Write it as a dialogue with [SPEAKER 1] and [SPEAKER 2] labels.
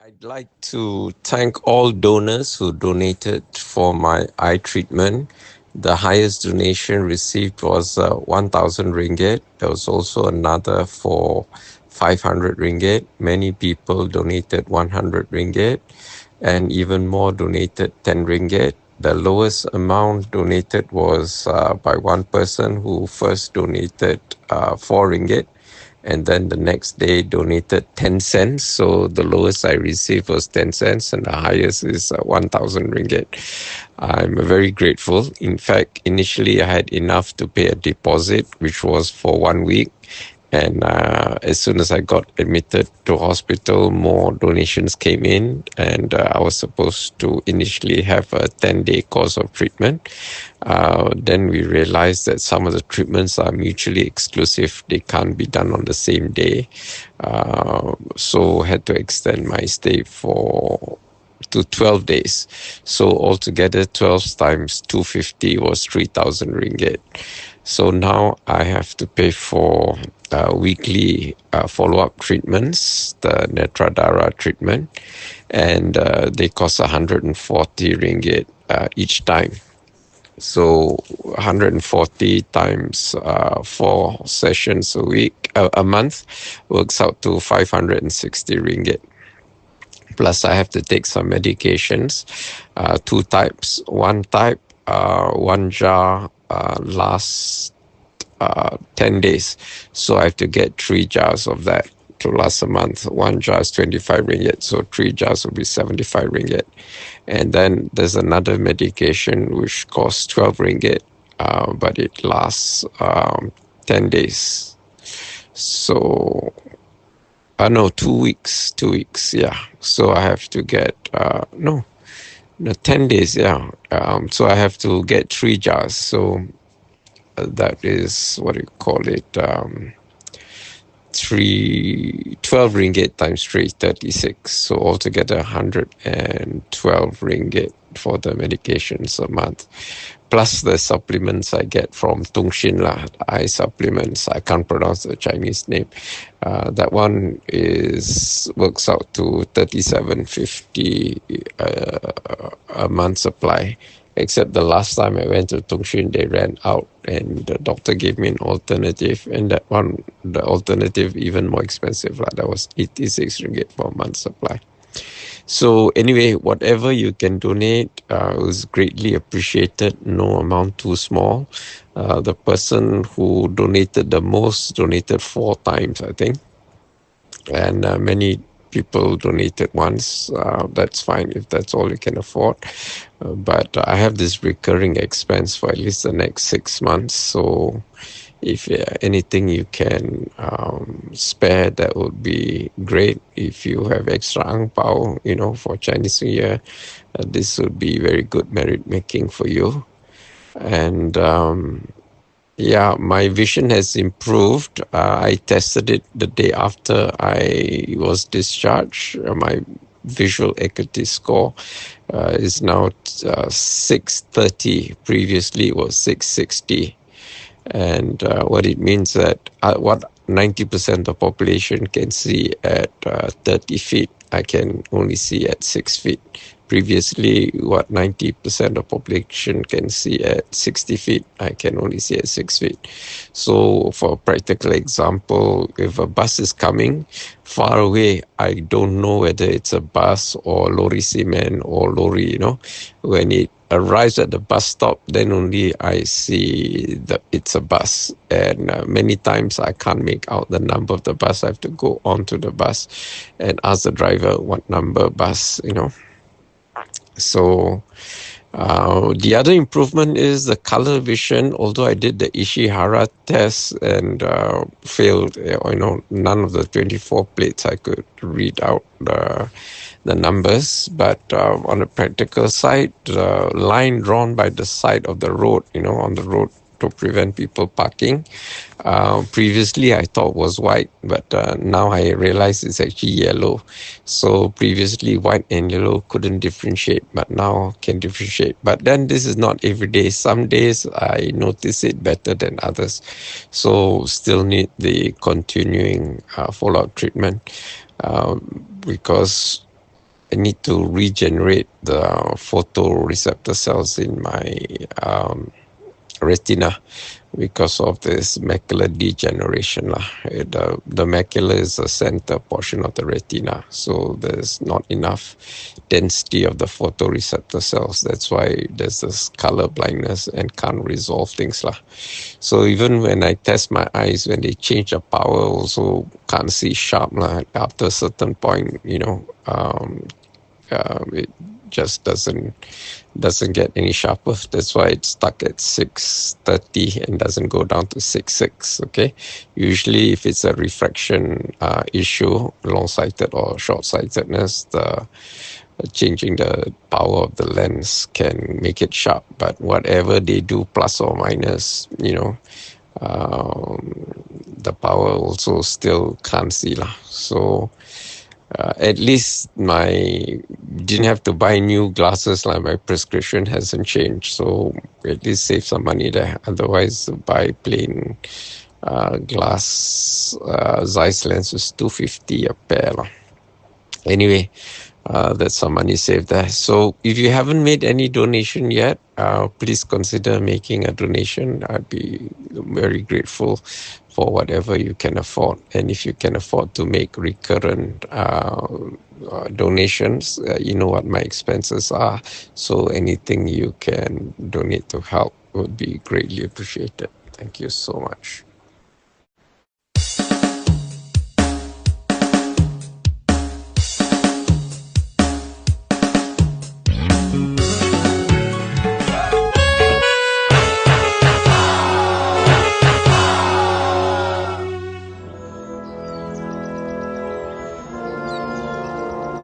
[SPEAKER 1] I'd like to thank all donors who donated for my eye treatment. The highest donation received was 1,000 ringgit. There was also another for 500 ringgit. Many people donated 100 ringgit, and even more donated 10 ringgit. The lowest amount donated was by one person who first donated 4 ringgit, and then the next day donated 10 cents. So the lowest I received was 10 cents and the highest is 1,000 ringgit. I'm very grateful. In fact, initially I had enough to pay a deposit, which was for 1 week. And as soon as I got admitted to hospital, more donations came in, and I was supposed to initially have a 10-day course of treatment. Then we realized that some of the treatments are mutually exclusive. They can't be done on the same day. So had to extend my stay to 12 days. So altogether, 12 times 250 was 3,000 ringgit. So now I have to pay for weekly follow-up treatments, the Netradara treatment, and they cost 140 ringgit each time. So 140 times 4 sessions a month works out to 560 ringgit. Plus, I have to take some medications, 2 types. One type, 1 jar lasts 10 days. So I have to get 3 jars of that to last a month. 1 jar is 25 ringgit, so 3 jars will be 75 ringgit. And then there's another medication which costs 12 ringgit, but it lasts 10 days. So, no, 2 weeks, 2 weeks, yeah. So I have to get, 10 days, yeah. So I have to get 3 jars. So that is, what do you call it, 12 ringgit times 3, 36. So altogether 112 ringgit for the medications a month. Plus the supplements I get from Tungshin lah, eye supplements. I can't pronounce the Chinese name. That one works out to 37.50 a month supply. Except the last time I went to Tungshin, they ran out, and the doctor gave me an alternative, and that one, the alternative, even more expensive. That was 86 ringgit for a month supply. So anyway, whatever you can donate is greatly appreciated. No amount too small. The person who donated the most donated 4 times, I think, and many people donated once. That's fine if that's all you can afford. But I have this recurring expense for at least the next 6 months. So if anything you can spare, that would be great. If you have extra ang pao, for Chinese New Year, this would be very good merit making for you. And yeah, my vision has improved. I tested it the day after I was discharged. My Visual Acuity Score is now 630. Previously, it was 660. And what it means that what 90% of the population can see at 30 feet, I can only see at 6 feet. Previously, what 90% of population can see at 60 feet, I can only see at 6 feet. So for a practical example, if a bus is coming far away, I don't know whether it's a bus or lorry cement or lorry, when it arrives at the bus stop, then only I see that it's a bus. And many times I can't make out the number of the bus. I have to go onto the bus and ask the driver what number bus, So the other improvement is the color vision. Although I did the Ishihara test and failed, none of the 24 plates I could read out the numbers. But on the practical side, the line drawn by the side of the road, on the road to prevent people parking. Previously, I thought was white, but now I realize it's actually yellow. So previously, white and yellow couldn't differentiate, but now can differentiate. But then this is not every day. Some days I notice it better than others. So still need the continuing follow-up treatment because I need to regenerate the photoreceptor cells in my retina because of this macular degeneration. The macula is the center portion of the retina, so there's not enough density of the photoreceptor cells. That's why there's this color blindness and can't resolve things. So even when I test my eyes, when they change the power, also can't see sharp. After a certain point, it just doesn't get any sharper. That's why it's stuck at 630 and doesn't go down to 6.6. Okay, usually if it's a refraction issue, long-sighted or short-sightedness, the changing the power of the lens can make it sharp. But whatever they do, plus or minus, the power also still can't see lah. So at least didn't have to buy new glasses. Like my prescription hasn't changed, so at least save some money there. Otherwise, buy plain glass Zeiss lens is 250 a pair lah. Anyway, that's some money saved there. So if you haven't made any donation yet, please consider making a donation. I'd be very grateful for whatever you can afford. And if you can afford to make recurrent donations, you know what my expenses are. So anything you can donate to help would be greatly appreciated. Thank you so much.